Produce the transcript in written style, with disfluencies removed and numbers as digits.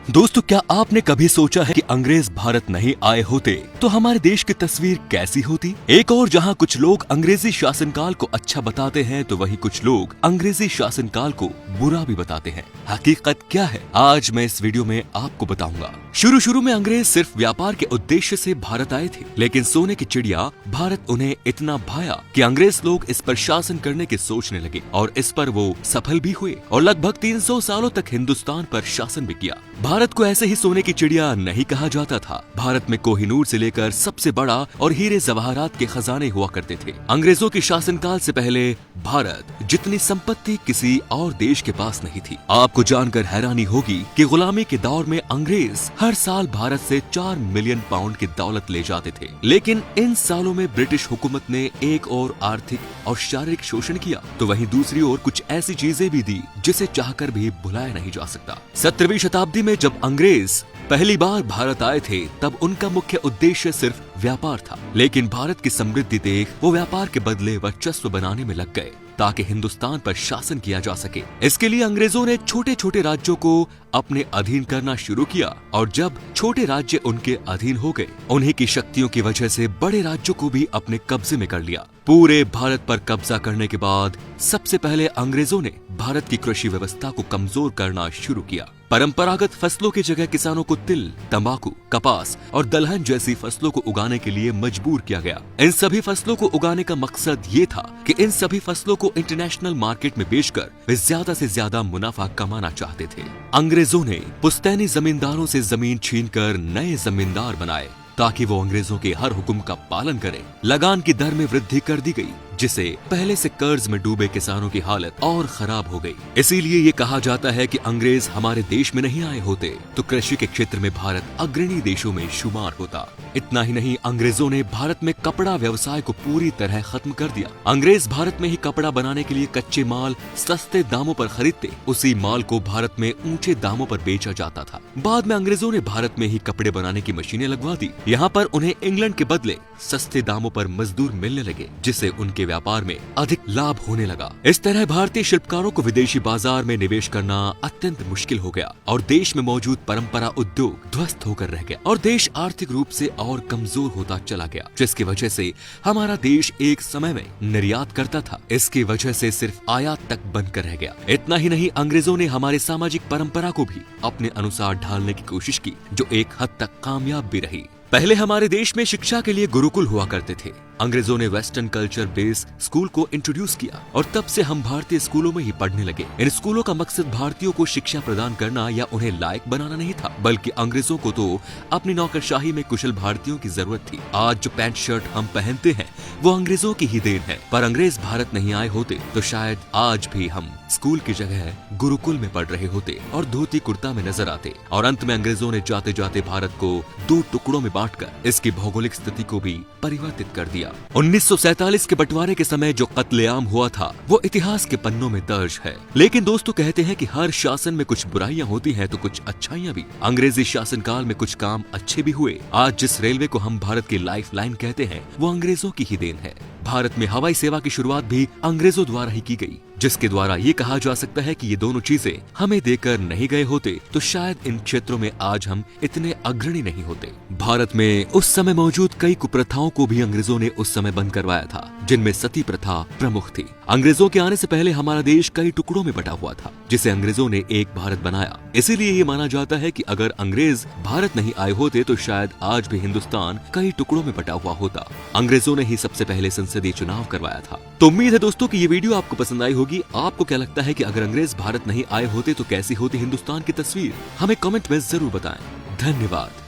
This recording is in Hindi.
दोस्तों, क्या आपने कभी सोचा है कि अंग्रेज भारत नहीं आए होते तो हमारे देश की तस्वीर कैसी होती? एक और जहां कुछ लोग अंग्रेजी शासनकाल को अच्छा बताते हैं तो वहीं कुछ लोग अंग्रेजी शासनकाल को बुरा भी बताते हैं। हकीकत क्या है, आज मैं इस वीडियो में आपको बताऊंगा। शुरू में अंग्रेज सिर्फ व्यापार के उद्देश्य से भारत आए थे, लेकिन सोने की चिड़िया भारत उन्हें इतना भाया कि अंग्रेज लोग इस पर शासन करने की सोचने लगे और इस पर वो सफल भी हुए और लगभग 300 सालों तक हिंदुस्तान पर शासन भी किया। भारत को ऐसे ही सोने की चिड़िया नहीं कहा जाता था। भारत में कोहिनूर से लेकर सबसे बड़ा और हीरे जवाहरात के खजाने हुआ करते थे। अंग्रेजों के शासनकाल से पहले भारत जितनी संपत्ति किसी और देश के पास नहीं थी। आपको जानकर हैरानी होगी कि गुलामी के दौर में अंग्रेज हर साल भारत से 4 मिलियन पाउंड की दौलत ले जाते थे। लेकिन इन सालों में ब्रिटिश हुकूमत ने एक और आर्थिक और शारीरिक शोषण किया तो वहीं दूसरी ओर कुछ ऐसी चीजें भी दी जिसे चाहकर भी भुलाया नहीं जा सकता। 17वीं शताब्दी में जब अंग्रेज पहली बार भारत आए थे तब उनका मुख्य उद्देश्य सिर्फ व्यापार था, लेकिन भारत की समृद्धि देख वो व्यापार के बदले वर्चस्व बनाने में लग गए ताकि हिंदुस्तान पर शासन किया जा सके। इसके लिए अंग्रेजों ने छोटे छोटे राज्यों को अपने अधीन करना शुरू किया और जब छोटे राज्य उनके अधीन हो गए, उन्हीं की शक्तियों की वजह से बड़े राज्यों को भी अपने कब्जे में कर लिया। पूरे भारत पर कब्जा करने के बाद सबसे पहले अंग्रेजों ने भारत की कृषि व्यवस्था को कमजोर करना शुरू किया। परंपरागत फसलों की जगह किसानों को तिल, तंबाकू, कपास और दलहन जैसी फसलों को उगाने के लिए मजबूर किया गया। इन सभी फसलों को उगाने का मकसद ये था कि इन सभी फसलों को इंटरनेशनल मार्केट में बेचकर वे ज्यादा से ज्यादा मुनाफा कमाना चाहते थे। अंग्रेजों ने पुश्तैनी जमींदारों से जमीन छीनकर नए जमींदार बनाए ताकि वो अंग्रेजों के हर हुक्म का पालन करें। लगान की दर में वृद्धि कर दी गई, जिससे पहले से कर्ज में डूबे किसानों की हालत और खराब हो गई। इसीलिए ये कहा जाता है कि अंग्रेज हमारे देश में नहीं आए होते तो कृषि के क्षेत्र में भारत अग्रणी देशों में शुमार होता। इतना ही नहीं, अंग्रेजों ने भारत में कपड़ा व्यवसाय को पूरी तरह खत्म कर दिया। अंग्रेज भारत में ही कपड़ा बनाने के लिए कच्चे माल सस्ते दामों पर खरीदते, उसी माल को भारत में ऊंचे दामों पर बेचा जाता था। बाद में अंग्रेजों ने भारत में ही कपड़े बनाने की मशीनें लगवा दी। यहाँ पर उन्हें इंग्लैंड के बदले सस्ते दामों पर मजदूर मिलने लगे, जिससे उनके व्यापार में अधिक लाभ होने लगा। इस तरह भारतीय शिल्पकारों को विदेशी बाजार में निवेश करना अत्यंत मुश्किल हो गया और देश में मौजूद परंपरा उद्योग ध्वस्त होकर रह गया और देश आर्थिक रूप से और कमजोर होता चला गया, जिसकी वजह से हमारा देश एक समय में निर्यात करता था, इसकी वजह से सिर्फ आयात तक बनकर रह गया। इतना ही नहीं, अंग्रेजों ने हमारे सामाजिक परंपरा को भी अपने अनुसार ढालने की कोशिश की, जो एक हद तक कामयाब भी रही। पहले हमारे देश में शिक्षा के लिए गुरुकुल हुआ करते थे। अंग्रेजों ने वेस्टर्न कल्चर बेस्ड स्कूल को इंट्रोड्यूस किया और तब से हम भारतीय स्कूलों में ही पढ़ने लगे। इन स्कूलों का मकसद भारतीयों को शिक्षा प्रदान करना या उन्हें लायक बनाना नहीं था, बल्कि अंग्रेजों को तो अपनी नौकरशाही में कुशल भारतीयों की जरूरत थी। आज जो पैंट शर्ट हम पहनते हैं वो अंग्रेजों की ही देन है, पर अंग्रेज भारत नहीं आए होते तो शायद आज भी हम स्कूल की जगह गुरुकुल में पढ़ रहे होते और धोती कुर्ता में नजर आते। और अंत में अंग्रेजों ने जाते जाते भारत को 2 टुकड़ों में बांटकर इसकी भौगोलिक स्थिति को भी परिवर्तित कर दिया। 1947 के बंटवारे के समय जो कत्लेआम हुआ था वो इतिहास के पन्नों में दर्ज है। लेकिन दोस्तों, कहते हैं कि हर शासन में कुछ बुराइयां होती हैं तो कुछ अच्छाइयां भी। अंग्रेजी शासनकाल में कुछ काम अच्छे भी हुए। आज जिस रेलवे को हम भारत की लाइफ लाइन कहते हैं वो अंग्रेजों की ही देन है। भारत में हवाई सेवा की शुरुआत भी अंग्रेजों द्वारा ही की गई, जिसके द्वारा ये कहा जा सकता है कि ये दोनों चीजें हमें देकर नहीं गए होते तो शायद इन क्षेत्रों में आज हम इतने अग्रणी नहीं होते। भारत में उस समय मौजूद कई कुप्रथाओं को भी अंग्रेजों ने उस समय बंद करवाया था, जिनमें सती प्रथा प्रमुख थी। अंग्रेजों के आने से पहले हमारा देश कई टुकड़ों में बटा हुआ था, जिसे अंग्रेजों ने एक भारत बनाया। इसीलिए ये माना जाता है कि अगर अंग्रेज भारत नहीं आए होते तो शायद आज भी हिंदुस्तान कई टुकड़ों में बटा हुआ होता। अंग्रेजों ने ही सबसे पहले संसदीय चुनाव करवाया था। तो उम्मीद है दोस्तों कि ये वीडियो आपको पसंद आई होगी। आपको क्या लगता है कि अगर अंग्रेज भारत नहीं आए होते तो कैसी होती हिंदुस्तान की तस्वीर? हमें कमेंट में जरूर बताएं। धन्यवाद।